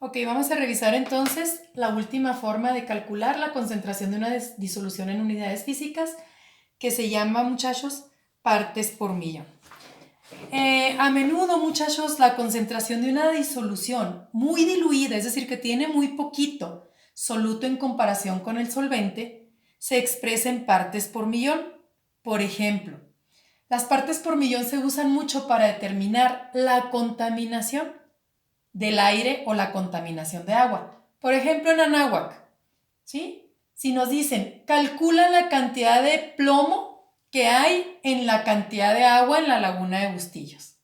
Ok, vamos a revisar entonces la última forma de calcular la concentración de una disolución en unidades físicas, que se llama, muchachos, partes por millón. A menudo, muchachos, la concentración de una disolución muy diluida, es decir, que tiene muy poquito soluto en comparación con el solvente, se expresa en partes por millón. Por ejemplo, las partes por millón se usan mucho para determinar la contaminación del aire o la contaminación de agua. Por ejemplo, en Anáhuac, ¿sí? Si nos dicen, calcula la cantidad de plomo que hay en la cantidad de agua en la laguna de Bustillos.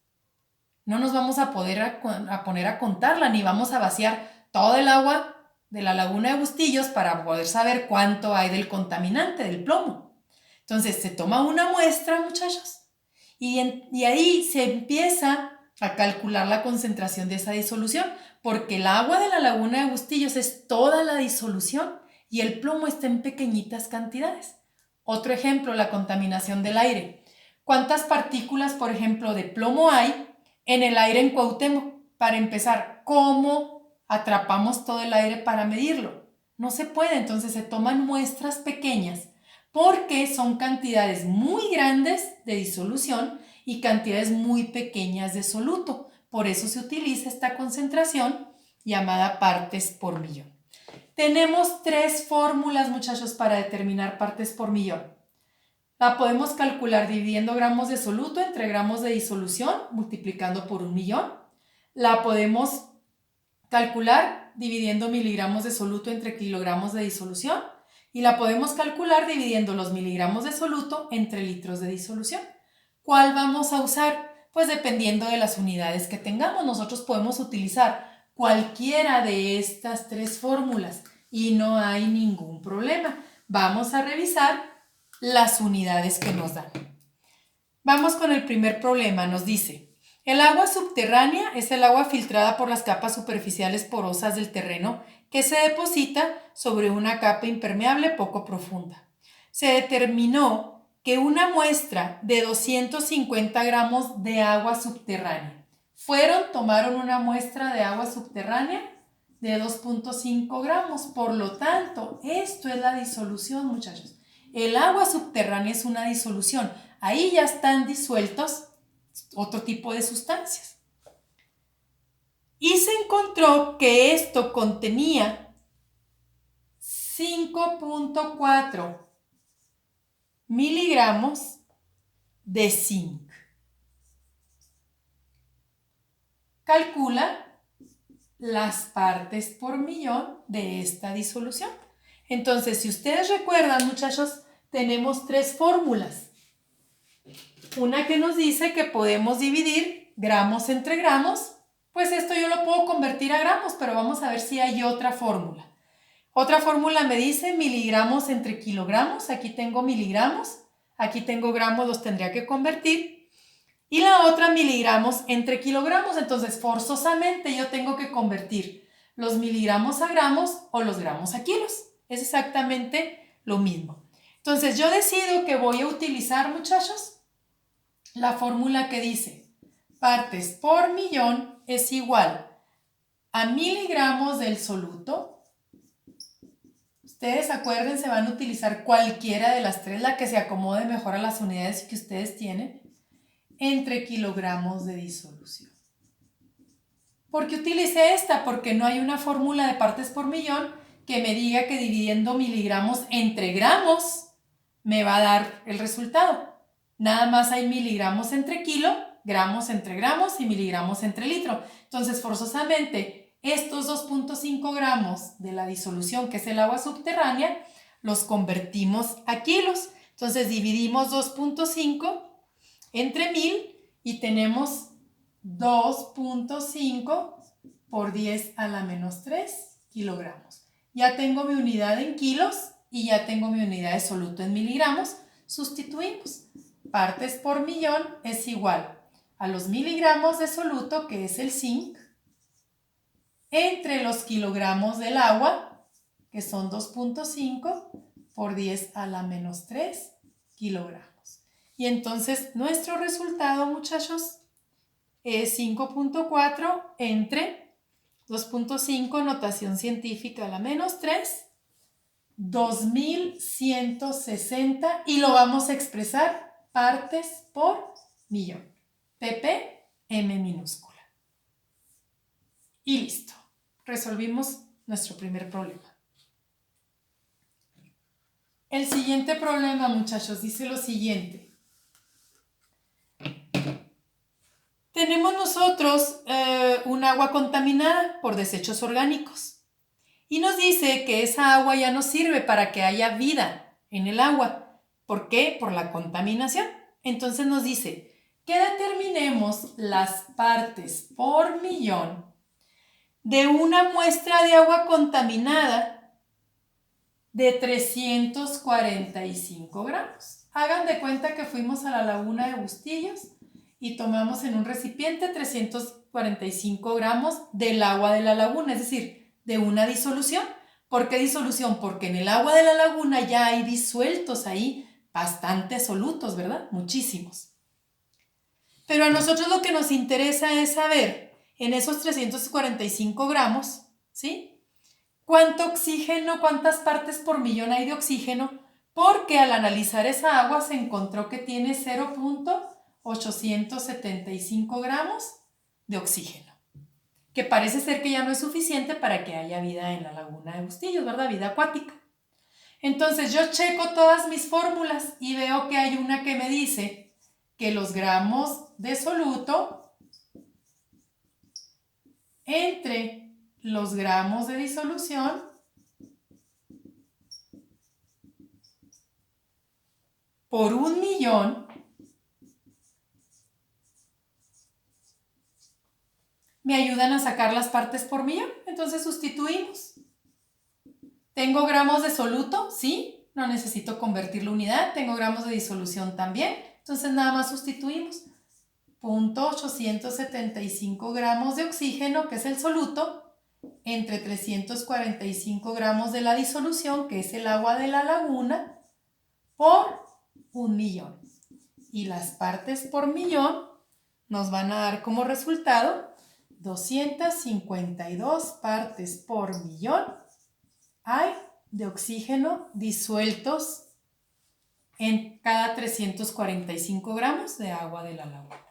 No nos vamos a poner a contarla, ni vamos a vaciar todo el agua de la laguna de Bustillos para poder saber cuánto hay del contaminante, del plomo. Entonces se toma una muestra, muchachos, y ahí se empieza a calcular la concentración de esa disolución, porque el agua de la laguna de Bustillos es toda la disolución y el plomo está en pequeñitas cantidades. Otro ejemplo, la contaminación del aire. ¿Cuántas partículas, por ejemplo, de plomo hay en el aire en Cuauhtémoc? Para empezar, ¿cómo atrapamos todo el aire para medirlo? No se puede, entonces se toman muestras pequeñas porque son cantidades muy grandes de disolución y cantidades muy pequeñas de soluto. Por eso se utiliza esta concentración llamada partes por millón. Tenemos tres fórmulas, muchachos, para determinar partes por millón. La podemos calcular dividiendo gramos de soluto entre gramos de disolución, multiplicando por 1.000.000. La podemos calcular dividiendo miligramos de soluto entre kilogramos de disolución. Y la podemos calcular dividiendo los miligramos de soluto entre litros de disolución. ¿Cuál vamos a usar? Pues dependiendo de las unidades que tengamos. Nosotros podemos utilizar cualquiera de estas tres fórmulas y no hay ningún problema. Vamos a revisar las unidades que nos dan. Vamos con el primer problema. Nos dice, el agua subterránea es el agua filtrada por las capas superficiales porosas del terreno que se deposita sobre una capa impermeable poco profunda. Se determinó que una muestra de 250 gramos de agua subterránea. Tomaron una muestra de agua subterránea de 2.5 gramos. Por lo tanto, esto es la disolución, muchachos. El agua subterránea es una disolución. Ahí ya están disueltos otro tipo de sustancias. Y se encontró que esto contenía 5.4 miligramos de zinc. Calcula las partes por millón de esta disolución. Entonces, si ustedes recuerdan, muchachos, tenemos tres fórmulas. Una que nos dice que podemos dividir gramos entre gramos. Pues esto yo lo puedo convertir a gramos, pero vamos a ver si hay otra fórmula. Otra fórmula me dice miligramos entre kilogramos. Aquí tengo miligramos, aquí tengo gramos, los tendría que convertir. Y la otra miligramos entre kilogramos. Entonces, forzosamente yo tengo que convertir los miligramos a gramos o los gramos a kilos. Es exactamente lo mismo. Entonces, yo decido que voy a utilizar, muchachos, la fórmula que dice partes por millón es igual a miligramos del soluto. Ustedes acuérdense, van a utilizar cualquiera de las tres, la que se acomode mejor a las unidades que ustedes tienen, entre kilogramos de disolución. ¿Por qué utilicé esta? Porque no hay una fórmula de partes por millón que me diga que dividiendo miligramos entre gramos me va a dar el resultado. Nada más hay miligramos entre kilo, gramos entre gramos y miligramos entre litro. Entonces, forzosamente, estos 2.5 gramos de la disolución, que es el agua subterránea, los convertimos a kilos. Entonces, dividimos 2.5 entre 1000 y tenemos 2.5 por 10 a la menos 3 kilogramos. Ya tengo mi unidad en kilos y ya tengo mi unidad de soluto en miligramos. Sustituimos. Partes por millón es igual a los miligramos de soluto, que es el zinc, entre los kilogramos del agua, que son 2.5 por 10 a la menos 3 kilogramos. Y entonces nuestro resultado, muchachos, es 5.4 entre 2.5, notación científica a la menos 3, 2160 y lo vamos a expresar partes por millón. ppm minúscula. Y listo. Resolvimos nuestro primer problema. El siguiente problema, muchachos, dice lo siguiente. Tenemos nosotros un agua contaminada por desechos orgánicos y nos dice que esa agua ya no sirve para que haya vida en el agua. ¿Por qué? Por la contaminación. Entonces nos dice que determinemos las partes por millón de una muestra de agua contaminada de 345 gramos. Hagan de cuenta que fuimos a la laguna de Bustillos y tomamos en un recipiente 345 gramos del agua de la laguna, es decir, de una disolución. ¿Por qué disolución? Porque en el agua de la laguna ya hay disueltos ahí bastantes solutos, ¿verdad? Muchísimos. Pero a nosotros lo que nos interesa es saber, en esos 345 gramos, ¿sí? ¿Cuánto oxígeno, cuántas partes por millón hay de oxígeno? Porque al analizar esa agua se encontró que tiene 0.875 gramos de oxígeno, que parece ser que ya no es suficiente para que haya vida en la laguna de Bustillos, ¿verdad? Vida acuática. Entonces yo checo todas mis fórmulas y veo que hay una que me dice que los gramos de soluto entre los gramos de disolución por 1.000.000 me ayudan a sacar las partes por millón. Entonces sustituimos. ¿Tengo gramos de soluto? Sí, no necesito convertir la unidad. Tengo gramos de disolución también. Entonces nada más sustituimos. 0.875 gramos de oxígeno, que es el soluto, entre 345 gramos de la disolución, que es el agua de la laguna, por 1.000.000. Y las partes por millón nos van a dar como resultado 252 partes por millón hay de oxígeno disueltos en cada 345 gramos de agua de la laguna.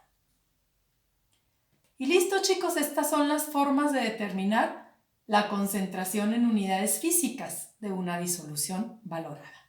Y listo, chicos, estas son las formas de determinar la concentración en unidades físicas de una disolución valorada.